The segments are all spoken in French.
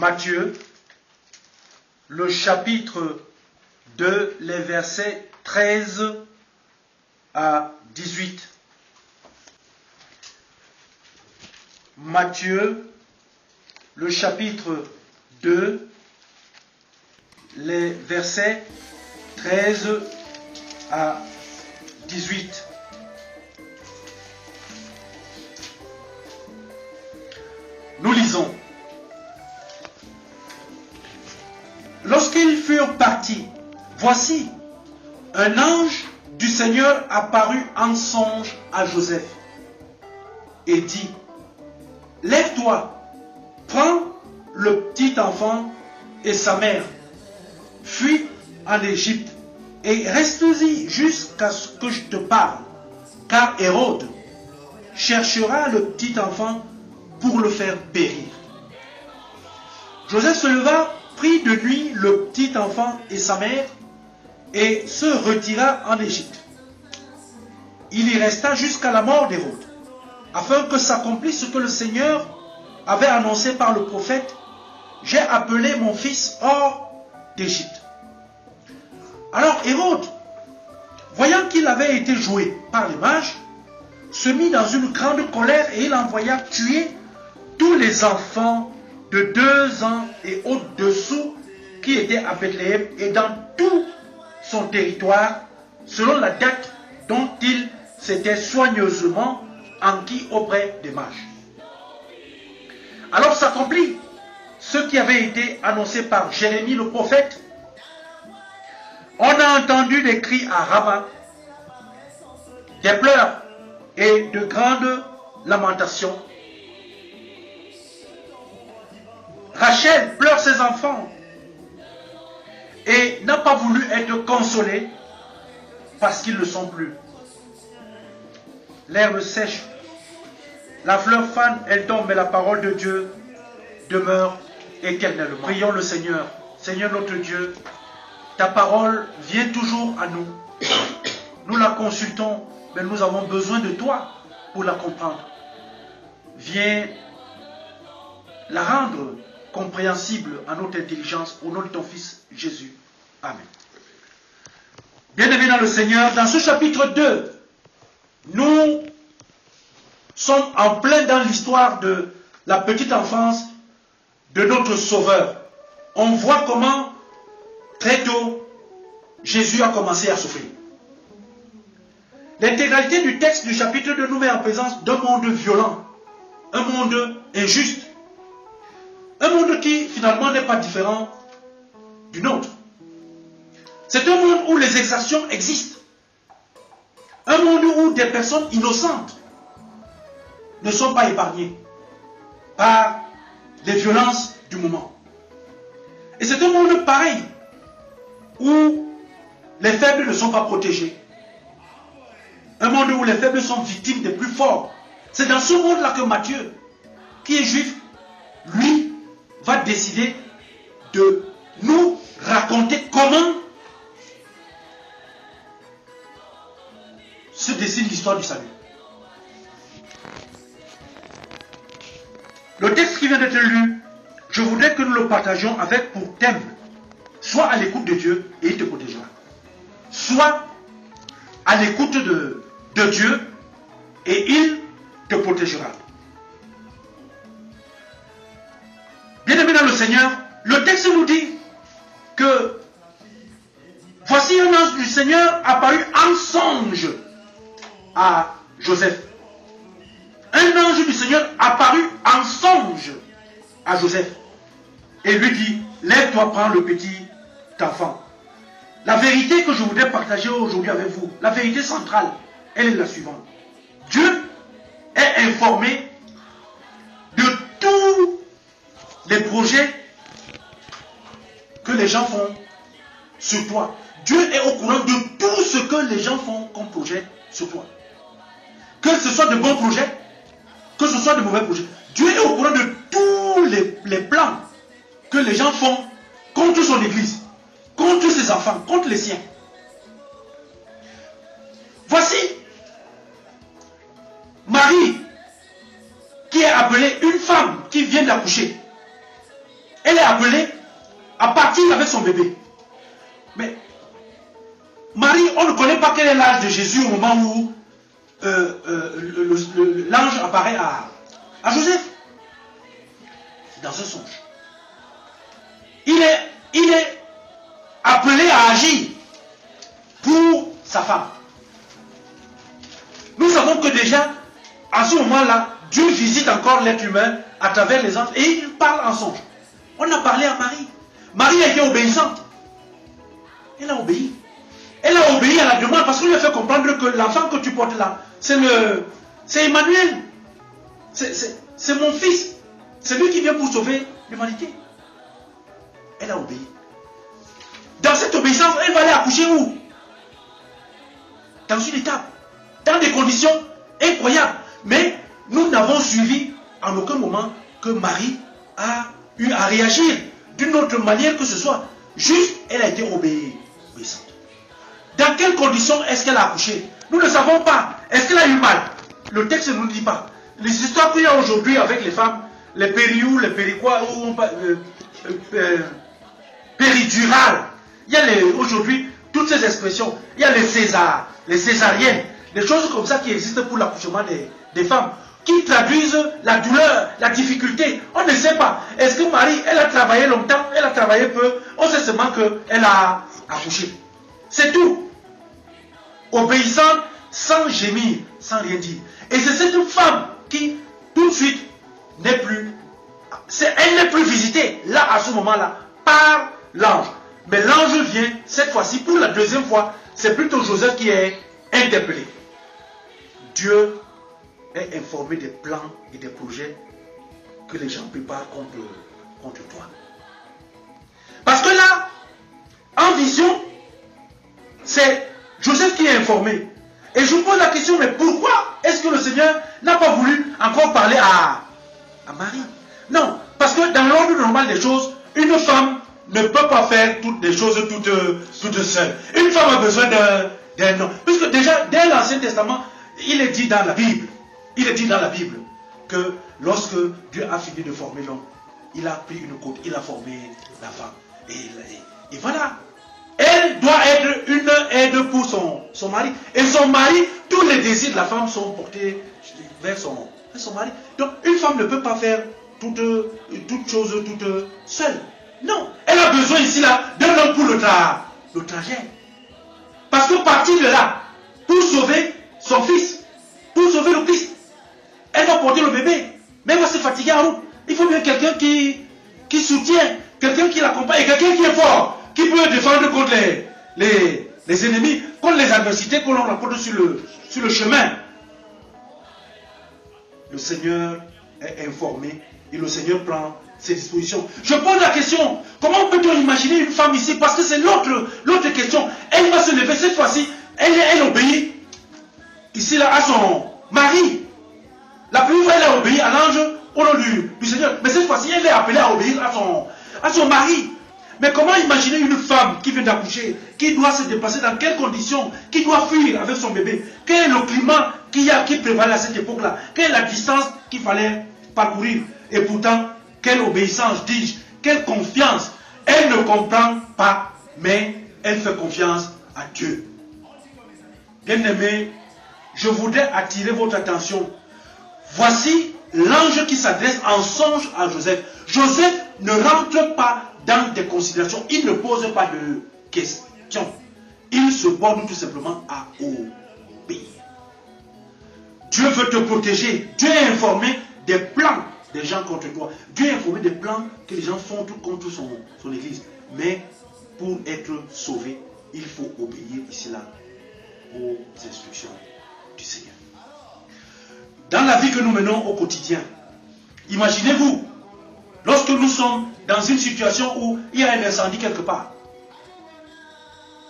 Matthieu, le chapitre 2, les versets 13 à 18. Matthieu, le chapitre 2, les versets 13 à 18. Nous lisons. Lorsqu'ils furent partis, voici, un ange du Seigneur apparut en songe à Joseph et dit, « Lève-toi, prends le petit enfant et sa mère, fuis en Égypte et reste-y jusqu'à ce que je te parle, car Hérode cherchera le petit enfant pour le faire périr. » Joseph se leva, prit de nuit le petit enfant et sa mère et se retira en Égypte. Il y resta jusqu'à la mort d'Hérode, afin que s'accomplisse ce que le Seigneur avait annoncé par le prophète, « J'ai appelé mon fils hors d'Égypte. » Alors Hérode, voyant qu'il avait été joué par les mages, se mit dans une grande colère et il envoya tuer tous les enfants de 2 ans et au-dessous qui étaient à Bethléem et dans tout son territoire, selon la date dont il s'était soigneusement enquis auprès des mages. Alors s'accomplit ce qui avait été annoncé par Jérémie le prophète. On a entendu des cris à Rama, des pleurs et de grandes lamentations. Rachel pleure ses enfants et n'a pas voulu être consolée parce qu'ils ne sont plus. L'herbe sèche, la fleur fane, elle tombe, mais la parole de Dieu demeure éternellement. Prions le Seigneur. Seigneur notre Dieu, ta parole vient toujours à nous. Nous la consultons, mais nous avons besoin de toi pour la comprendre. Viens la rendre compréhensible à notre intelligence au nom de ton Fils Jésus. Amen. Bien-aimés dans le Seigneur, dans ce chapitre 2, nous sommes en plein dans l'histoire de la petite enfance de notre Sauveur. On voit comment très tôt Jésus a commencé à souffrir. L'intégralité du texte du chapitre 2 nous met en présence d'un monde violent, un monde injuste, un monde qui finalement n'est pas différent du nôtre. C'est un monde où les exactions existent. Un monde où des personnes innocentes ne sont pas épargnées par les violences du moment. Et c'est un monde pareil où les faibles ne sont pas protégés. Un monde où les faibles sont victimes des plus forts. C'est dans ce monde-là que Matthieu, qui est juif, lui, va décider de nous raconter comment se dessine l'histoire du salut. Le texte qui vient d'être lu, je voudrais que nous le partagions avec pour thème, soit à l'écoute de Dieu et il te protégera, soit à l'écoute de Dieu et il te protégera. Bien-aimés dans le Seigneur, le texte nous dit que voici un ange du Seigneur apparu en songe à Joseph. Un ange du Seigneur apparut en songe à Joseph et lui dit, lève-toi, prends le petit enfant. La vérité que je voudrais partager aujourd'hui avec vous, la vérité centrale, elle est la suivante. Dieu est informé de tous les projets que les gens font sur toi. Dieu est au courant de tout ce que les gens font comme projet sur toi. Que ce soit de bons projets, que ce soit de mauvais projets. Dieu est au courant de tous les plans que les gens font contre son église, contre ses enfants, contre les siens. Voici Marie, qui est appelée une femme qui vient d'accoucher. elle est appelée à partir avec son bébé. Mais Marie, on ne connaît pas quel est l'âge de Jésus au moment où l'ange apparaît à Joseph. Dans un songe. Il est appelé à agir pour sa femme. Nous savons que déjà, à ce moment-là, Dieu visite encore l'être humain à travers les anges et il parle en songe. On a parlé à Marie. Marie a été obéissante. Elle a obéi. Elle a obéi à la demande parce qu'on lui a fait comprendre que l'enfant que tu portes là, c'est Emmanuel. C'est mon fils. C'est lui qui vient pour sauver l'humanité. Elle a obéi. Dans cette obéissance, elle va aller accoucher où? Dans une étape. Dans des conditions incroyables. Mais nous n'avons suivi en aucun moment que Marie a eu à réagir d'une autre manière que ce soit. Juste, elle a été obéissante. Dans quelles conditions est-ce qu'elle a accouché? Nous ne savons pas. Est-ce qu'elle a eu mal? Le texte ne nous dit pas. Les histoires qu'il y a aujourd'hui avec les femmes, les périou, les périquois, péridurales. Il y a aujourd'hui toutes ces expressions. Il y a les césariennes, des choses comme ça qui existent pour l'accouchement des femmes, qui traduisent la douleur, la difficulté. On ne sait pas. Est-ce que Marie, elle a travaillé longtemps, elle a travaillé peu? On sait seulement qu'elle a accouché. C'est tout. Obéissante, sans gémir, sans rien dire. Et c'est cette femme qui, tout de suite, n'est plus, elle n'est plus visitée, là, à ce moment-là, par l'ange. Mais l'ange vient, cette fois-ci, pour la deuxième fois, c'est plutôt Joseph qui est interpellé. Dieu est informé des plans et des projets que les gens préparent contre toi. Parce que là, en vision, c'est Joseph qui est informé. Et je vous pose la question, mais pourquoi est-ce que le Seigneur n'a pas voulu encore parler à Marie? Non, parce que dans l'ordre normal des choses, une femme ne peut pas faire toutes les choses toutes seules. Une femme a besoin d'un homme. Puisque déjà, dès l'Ancien Testament, il est dit dans la Bible que lorsque Dieu a fini de former l'homme, il a pris une côte, il a formé la femme. Et voilà. Elle doit être une aide pour son mari. Et son mari, tous les désirs de la femme sont portés vers son mari. Donc, une femme ne peut pas faire toute chose toute seule. Non. Elle a besoin ici là d'un homme pour le trajet. Parce que partir de là, pour sauver son fils, pour sauver le Christ, elle va porter le bébé. Mais elle va se fatiguer en route. Il faut bien quelqu'un qui soutient, quelqu'un qui l'accompagne, et quelqu'un qui est fort, qui peut défendre contre les ennemis, contre les adversités que l'on rencontre sur le chemin. Le Seigneur est informé et le Seigneur prend ses dispositions. Je pose la question, comment peut-on imaginer une femme ici? Parce que c'est l'autre question. Elle va se lever cette fois-ci, elle obéit ici là à son mari. La première fois, elle a obéi à l'ange au nom du Seigneur. Mais cette fois-ci, elle est appelée à obéir à son mari. Mais comment imaginer une femme qui vient d'accoucher, qui doit se déplacer dans quelles conditions, qui doit fuir avec son bébé? Quel est le climat qui prévalait à cette époque-là? Quelle est la distance qu'il fallait parcourir? Et pourtant, quelle obéissance, dis-je, quelle confiance. Elle ne comprend pas, mais elle fait confiance à Dieu. Bien-aimés, je voudrais attirer votre attention. Voici l'ange qui s'adresse en songe à Joseph. Joseph ne rentre pas dans des considérations. Il ne pose pas de questions. Il se borne tout simplement à obéir. Dieu veut te protéger. Dieu est informé des plans des gens contre toi. Dieu est informé des plans que les gens font contre son église. Mais pour être sauvé, il faut obéir ici là aux instructions du Seigneur. Dans la vie que nous menons au quotidien, imaginez-vous, lorsque nous sommes dans une situation où il y a un incendie quelque part,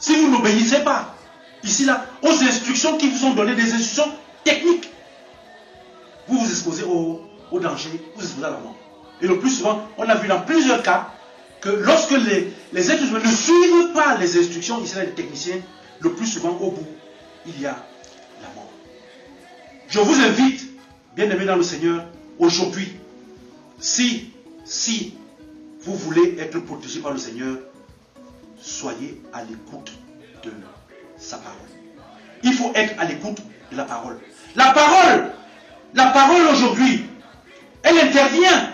si vous n'obéissez pas, ici là, aux instructions qui vous sont données, des instructions techniques, vous vous exposez au danger, vous vous exposez à la mort. Et le plus souvent, on a vu dans plusieurs cas que lorsque les êtres humains ne suivent pas les instructions, ici là, des techniciens, le plus souvent au bout, il y a la mort. Je vous invite, bien-aimés dans le Seigneur, aujourd'hui, si vous voulez être protégé par le Seigneur, soyez à l'écoute de sa parole. Il faut être à l'écoute de la parole. La parole aujourd'hui, elle intervient.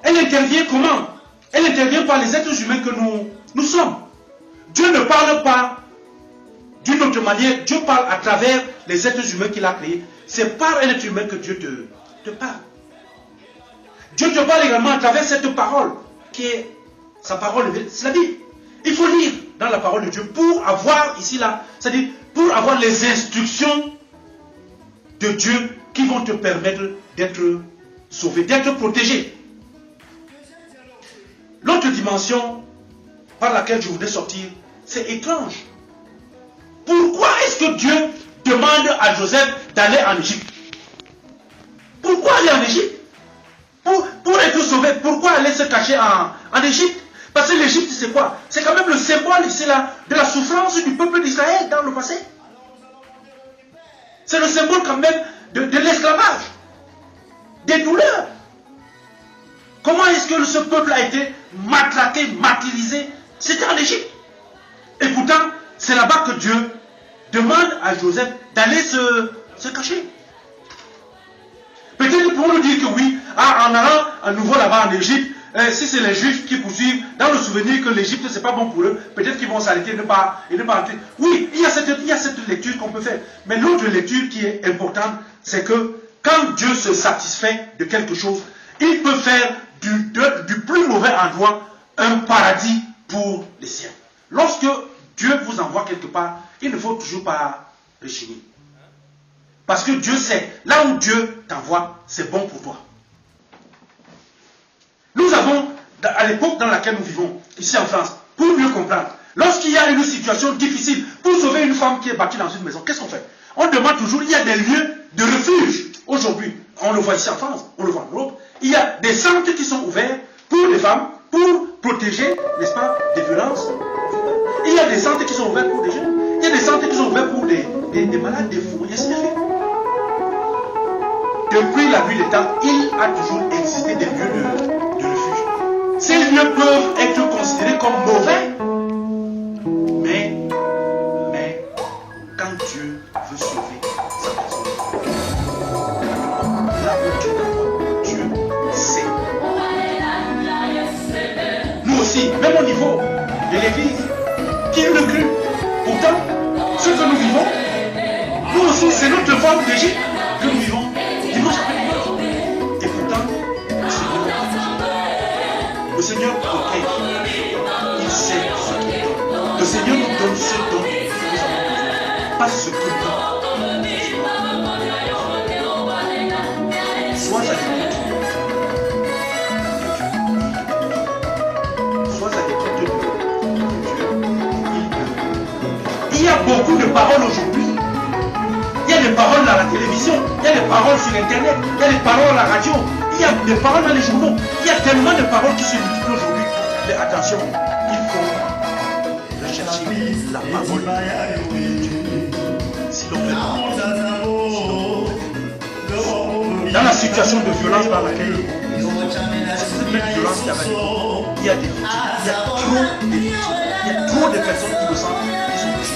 Elle intervient comment? Elle intervient par les êtres humains que nous sommes. Dieu ne parle pas d'une autre manière. Dieu parle à travers les êtres humains qu'il a créés. C'est par un être humain que Dieu te parle. Dieu te parle également à travers cette parole qui est sa parole. C'est la Bible. Il faut lire dans la parole de Dieu pour avoir ici là, c'est-à-dire pour avoir les instructions de Dieu qui vont te permettre d'être sauvé, d'être protégé. L'autre dimension par laquelle je voudrais sortir, c'est étrange. Pourquoi est-ce que Dieu demande à Joseph d'aller en Égypte? Pourquoi aller en Égypte? Pour être sauvé, pourquoi aller se cacher en Égypte? Parce que l'Égypte, c'est quoi? C'est quand même le symbole ici là de la souffrance du peuple d'Israël dans le passé. C'est le symbole quand même de l'esclavage, des douleurs. Comment est-ce que ce peuple a été matraqué, martyrisé? C'était en Égypte. Et pourtant, c'est là-bas que Dieu demande à Joseph d'aller se cacher. Peut-être pour nous dire que oui, en allant à nouveau là-bas en Égypte, si c'est les Juifs qui poursuivent, dans le souvenir que l'Égypte c'est pas bon pour eux, peut-être qu'ils vont s'arrêter et ne pas entrer. Oui, il y a cette lecture qu'on peut faire. Mais l'autre lecture qui est importante, c'est que quand Dieu se satisfait de quelque chose, il peut faire du plus mauvais endroit un paradis pour les siens. Lorsque Dieu vous envoie quelque part, il ne faut toujours pas rechigner. Parce que Dieu sait, là où Dieu t'envoie, c'est bon pour toi. Nous avons, à l'époque dans laquelle nous vivons, ici en France, pour mieux comprendre, lorsqu'il y a une situation difficile, pour sauver une femme qui est battue dans une maison, qu'est-ce qu'on fait? On demande toujours, il y a des lieux de refuge. Aujourd'hui, on le voit ici en France, on le voit en Europe, il y a des centres qui sont ouverts pour les femmes, pour protéger, n'est-ce pas, des violences. Il y a des centres qui sont ouverts pour des jeunes, il y a des centres qui sont ouverts pour des malades, des fous, et ainsi de suite. Depuis la nuit des temps, il a toujours existé des lieux de refuge. Ces lieux peuvent être considérés comme mauvais, mais quand Dieu veut sauver sa personne, là où Dieu t'envoie, Dieu sait. Nous aussi, même au niveau de l'Église, qui le cru. Pourtant, ce que nous vivons, nous aussi, c'est notre forme d'Égypte que nous vivons. Et pourtant, le Seigneur protège. Il sait ce qu'il donne. Le Seigneur nous donne ce dont nous avons besoin. Pas ce que nous avons besoin. Sois à l'écoute. Sois à l'écoute de Dieu. Il y a beaucoup de paroles aujourd'hui. Il y a des paroles à la télévision, il y a des paroles sur Internet, il y a des paroles à la radio, il y a des paroles dans les journaux. Il y a tellement de paroles qui se multiplient aujourd'hui. Mais attention, il faut rechercher la parole de Dieu. Si l'on veut dans la situation de violence dans laquelle c'est cette violence qui avait, il y a des victimes, il y a trop de victimes, il y a trop de personnes qui le sentent, qui sont touchées.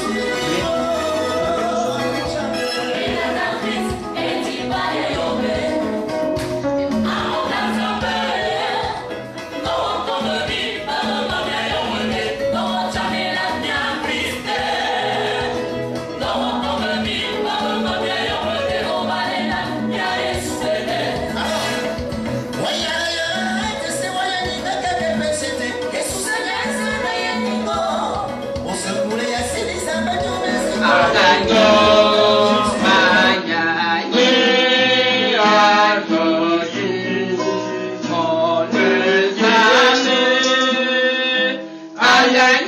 Yeah.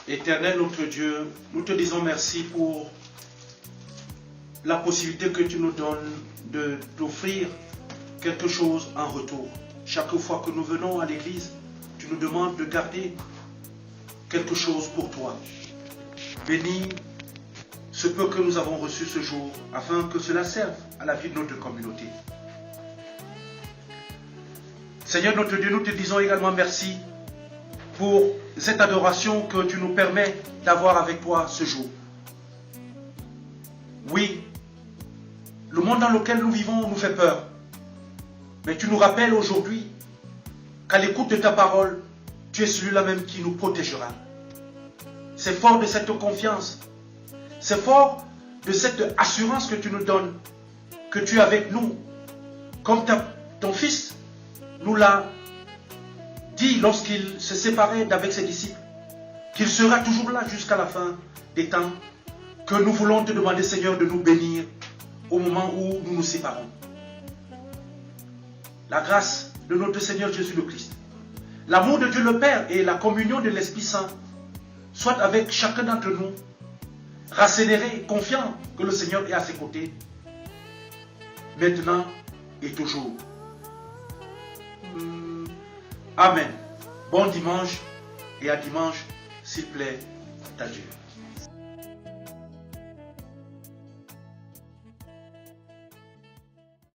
Éternel notre Dieu, nous te disons merci pour la possibilité que tu nous donnes d'offrir quelque chose en retour. Chaque fois que nous venons à l'église, tu nous demandes de garder quelque chose pour toi. Bénis ce peu que nous avons reçu ce jour, afin que cela serve à la vie de notre communauté. Seigneur notre Dieu, nous te disons également merci pour cette adoration que tu nous permets d'avoir avec toi ce jour. Oui, le monde dans lequel nous vivons nous fait peur. Mais tu nous rappelles aujourd'hui qu'à l'écoute de ta parole, tu es celui-là même qui nous protégera. C'est fort de cette confiance. C'est fort de cette assurance que tu nous donnes, que tu es avec nous. Comme ton fils nous l'a dit lorsqu'il se séparait d'avec ses disciples, qu'il sera toujours là jusqu'à la fin des temps, que nous voulons te demander, Seigneur, de nous bénir au moment où nous nous séparons. La grâce de notre Seigneur Jésus le Christ, l'amour de Dieu le Père et la communion de l'Esprit Saint soient avec chacun d'entre nous, rassénérés, confiants que le Seigneur est à ses côtés, maintenant et toujours. Amen. Bon dimanche et à dimanche, s'il plaît, à Dieu.